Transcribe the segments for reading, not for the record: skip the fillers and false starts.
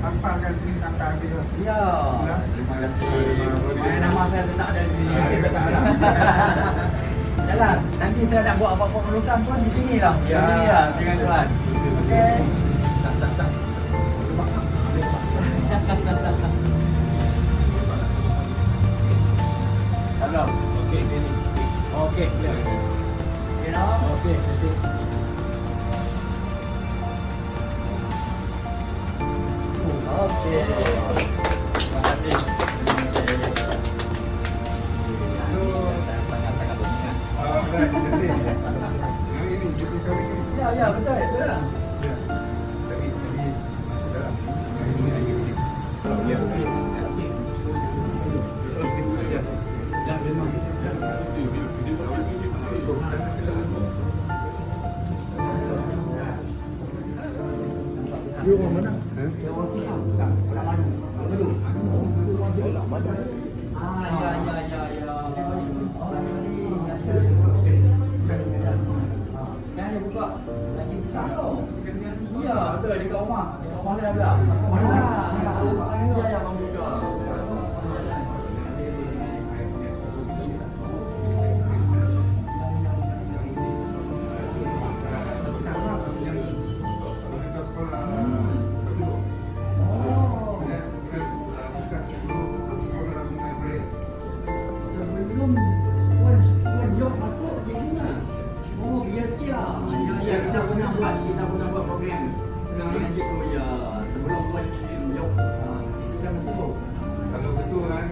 tampalkan sini sampai habis. Ya, terima kasih. Terima Nama saya tetap ada di sini. kasih. Betul. Jalan, nanti saya nak buat apa-apa urusan tuan di sini lah. Ya. Di sini lah dengan tuan. Okey. Tak. Hello. Okey, ini. Okey. You know? Okey, jadi. Okey. Terima kasih. So, Saya sangat-sangat berminat. right, jadi. Yang ini jadi kali ini. Ya, betul. Betul lah. Ya. Tadi masuk dalam. Yang ini lagi ini. Ya, okey. Ya, memang. You orang mana? Saya orang Siam. Orang Madu. Orang Madu. Ya. Sekarang dia buka lagi besar tau. Ya, betul dekat rumah. Dekat rumah saya pula. Ya, yang buka. Sebelum Puan Yok masuk je mana? Oh, biasa dia. Ya, kita pernah buat program dengan cikgu ya. Sebelum Puan Yok kita masuk. Kalau betul kan,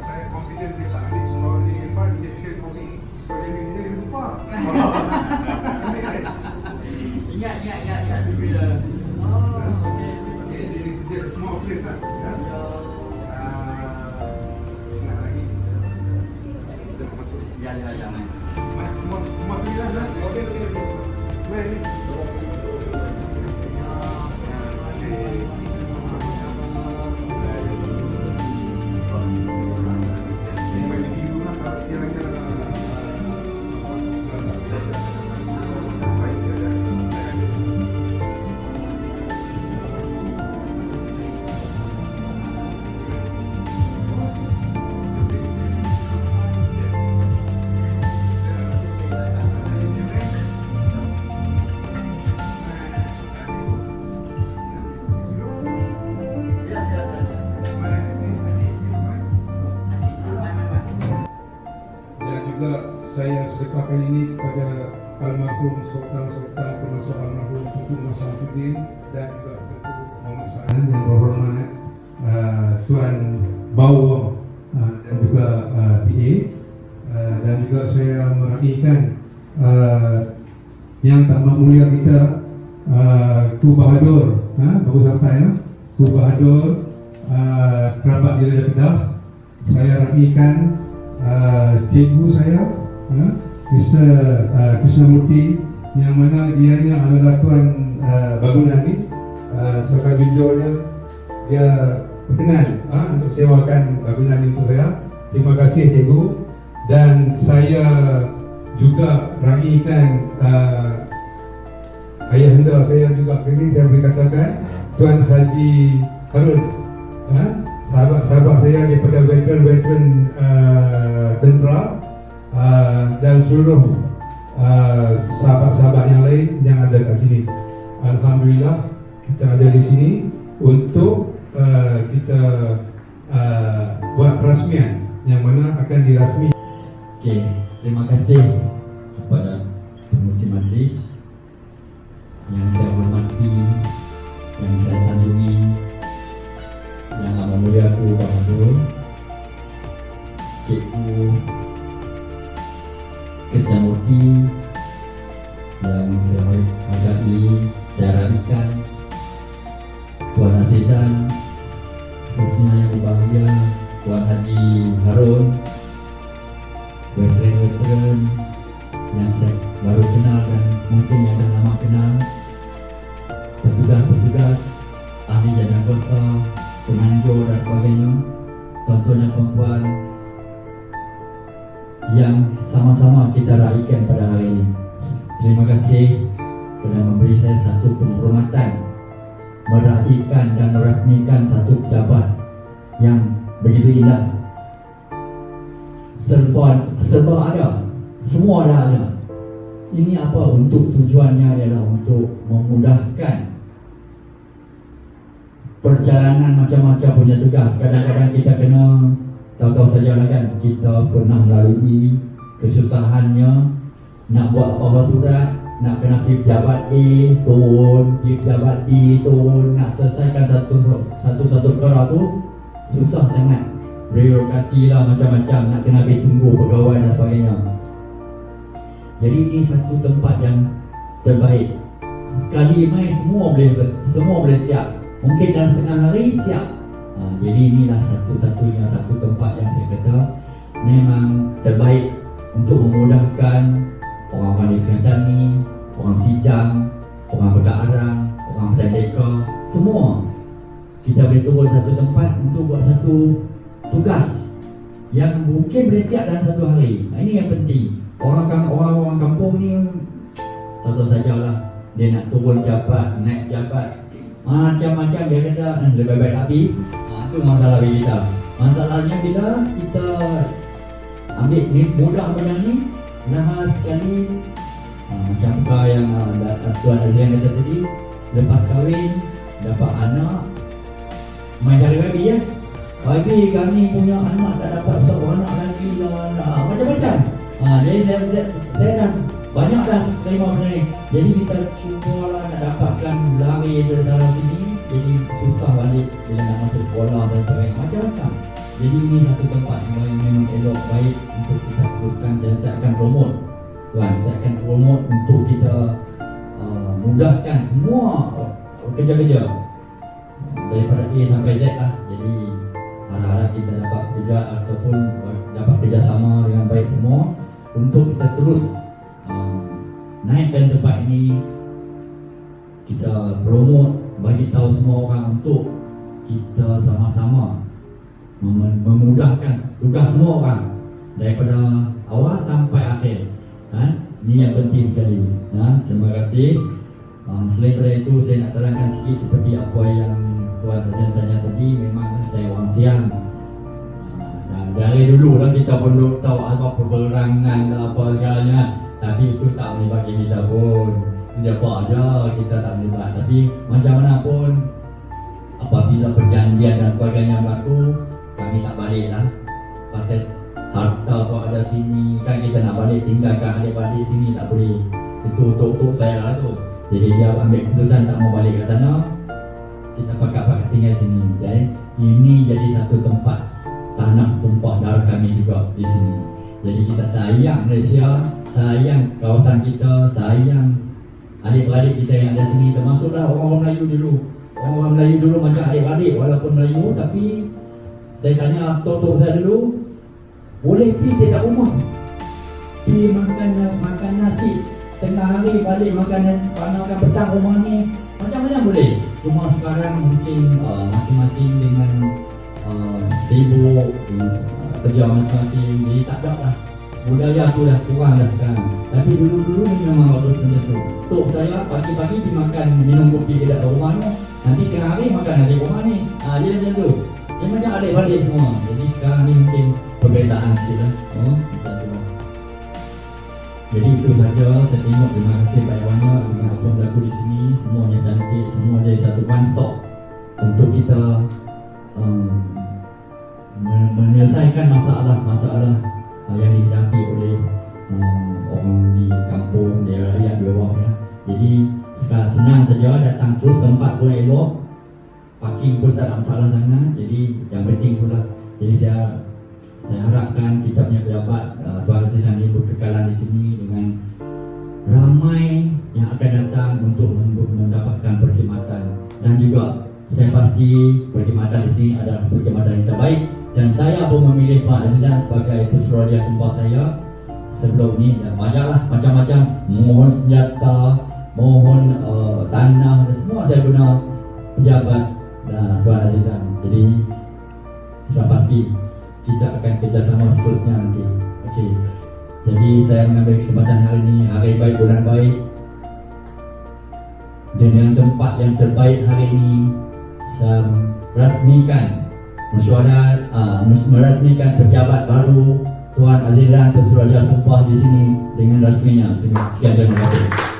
saya confident dia tak ambil semua ni lepas dia share kopi. Kalau dia minta dia lupa. Ingat bila. Oh, okey. Okey, dia semua okey tak? Ya. Ingat lagi. Kita masuk. Ya. Semua sembilan dah. Okey. Main ni. Dan juga saya sedekahkan ini kepada almarhum Sultan termasuk almarhum Tunku Mas Syamsuddin dan juga Tunku Muhammad Sa'an yang berhormat Tuan Bawang dan juga PA dan juga saya meraihkan yang tamat mulia kita Ku Bahadur baru sampai Ku Bahadur kerabat di Raja Kedah. Saya raihkan cikgu saya Mr. Krishnamurti yang mana ianya adalah Tuan Bagunani. Sebagai junjurnya dia berkenan untuk sewakan Bagunani untuk saya. Terima kasih cikgu. Dan saya juga raihkan ayahanda saya juga kasih, saya boleh katakan Tuan Haji Harun, sahabat saya daripada veteran tentera dan seluruh sahabat-sahabat yang lain yang ada kat sini. Alhamdulillah kita ada di sini untuk kita buat perasmian yang mana akan dirasmi. Okey, terima kasih kepada pengurusi majlis yang saya hormati, yang saya sanjungi, yang amat mulia Ku Bahadur, Cikgu Krishnamurti yang saya hargai, saya raihkan, Tuan Azizan, Susina yang berbahagia, Tuan Haji Harun, veteran-veteran yang saya baru kenal dan mungkin yang dah lama kenal, petugas-petugas, ahli jalan kuasa, penganjur dan sebagainya, tuan-tuan dan puan-puan yang sama-sama kita raihkan pada hari ini. Terima kasih kerana memberi saya satu penghormatan meraihkan dan merasmikan satu pejabat yang begitu indah. Serba ada, semua dah ada. Ini apa? Untuk tujuannya ialah untuk memudahkan perjalanan macam-macam punya tugas. Kadang-kadang kita kena tahu-tahu saja lah kan, kita pernah melalui kesusahannya nak buat apa-apa surat, nak kena pergi pejabat A turun, pergi pejabat B turun, nak selesaikan satu perkara tu susah sangat. Birokrasi lah macam-macam, nak kena pergi tunggu pegawai dan sebagainya. Jadi ini satu tempat yang terbaik. Sekali main semua boleh siap. Mungkin dalam setengah hari siap. Jadi inilah satu-satunya satu tempat yang saya kata memang terbaik untuk memudahkan orang pandai kesihatan ni, orang sidang, orang berkearang, orang pendekar, semua. Kita boleh turun satu tempat untuk buat satu tugas yang mungkin boleh siap dalam satu hari. Ini yang penting. Orang kampung ni tahu sajalah, dia nak turun jabat, naik jabat, macam-macam dia kata lebih baik tak pergi. Itu masalah bagi kita. Masalahnya bila kita ambil ni mudah benda ni, lahas sekali. Macam yang Tuan Azrian kata tadi, lepas kahwin dapat anak, main cari baby ya. Baby kami punya anak tak dapat seorang anak lagi lah, macam-macam. Jadi saya dah banyak dah terima benda ni. Jadi kita cubalah nak dapatkan lari dari sana sini. Jadi susah balik bila nak masuk sekolah dan sebagainya, macam-macam. Jadi ini satu tempat yang memang elok, baik untuk kita teruskan. Dan saya akan promote, Tuan, saya akan promote untuk kita mudahkan semua kerja-kerja daripada A sampai Z lah. Jadi harap-harap kita dapat kerja ataupun dapat kerjasama dengan baik semua untuk kita terus naikkan tempat ini. Kita promote, bagi tahu semua orang untuk kita sama-sama memudahkan tugas semua orang daripada awal sampai akhir. Ini yang penting sekali. Terima kasih. Selain daripada itu, saya nak terangkan sikit seperti apa yang Tuan Azrian tanya tadi. Memanglah saya orang Siang. Dari dulu lah kita pun tahu apa peperangan apa segalanya. Tapi itu tak boleh bagi kita pun. Siapa aja kita tak boleh buat. Tapi macam mana pun, apabila perjanjian dan sebagainya berlaku, kami tak balik lah. Pasal harta tu ada sini, kan kita nak balik tinggalkan adik-adik sini tak boleh. Itu untuk saya lah tu. Jadi dia ambil keputusan tak mau balik ke sana, kita pakat tinggal sini. Jadi ini jadi satu tempat, tanah tumpah darah kami juga di sini. Jadi kita sayang Malaysia, sayang kawasan kita, sayang adik-beradik kita yang ada sini. Termasuklah orang-orang Melayu dulu. Orang-orang Melayu dulu macam adik-beradik walaupun Melayu, tapi saya tanya tok-tok saya dulu, boleh pergi dekat rumah, pergi makan nasi tengah hari, balik makan petang rumah ni, macam-macam boleh. Cuma sekarang mungkin masing-masing dengan sibuk kerja masing-masing, jadi tak ada lah. Budaya tu dah kurang dah sekarang. Tapi dulu-dulu memang bagus macam tu. Tok saya pagi-pagi pergi makan, minum kopi dekat rumah ni, nanti tengah hari makan nasi rumah ni. Dia macam tu. Dia macam adik-beradik semua. Jadi sekarang ni mungkin perbezaan sikit lah. Macam tu. Jadi itu saja. Saya tengok, terima kasih banyak-banyak dengan apa yang berlaku di sini. Semuanya cantik, semua jadi satu one stop untuk kita menyelesaikan masalah-masalah yang dihadapi oleh orang di kampung, daerah yang di bawah ya. Jadi sekarang senang saja, datang terus, tempat pun elok, parking pun tak ada masalah sangat. Jadi yang penting itulah. Jadi saya harapkan kita punya pejabat Tuan Azrian ini berkekalan di sini dengan ramai yang akan datang untuk mendapatkan perkhidmatan. Dan juga saya pasti perkhidmatan di sini adalah perkhidmatan yang terbaik. Dan saya pun memilih Pak Azrian sebagai pesuruhjaya sembah saya sebelum ini. Dan banyaklah macam-macam, mohon senjata, mohon tanah dan semua saya guna pejabat Tuan Azrian. Jadi sudah pasti kita akan kerjasama seterusnya nanti. Okey. Jadi saya mengambil kesempatan hari ini, hari baik, bulan baik, dengan tempat yang terbaik hari ini, saya rasmikan mesyuarat, merasmikan pejabat baru Tuan Azizan Pesuruhjaya Sumpah di sini dengan rasminya. Sekian, terima kasih.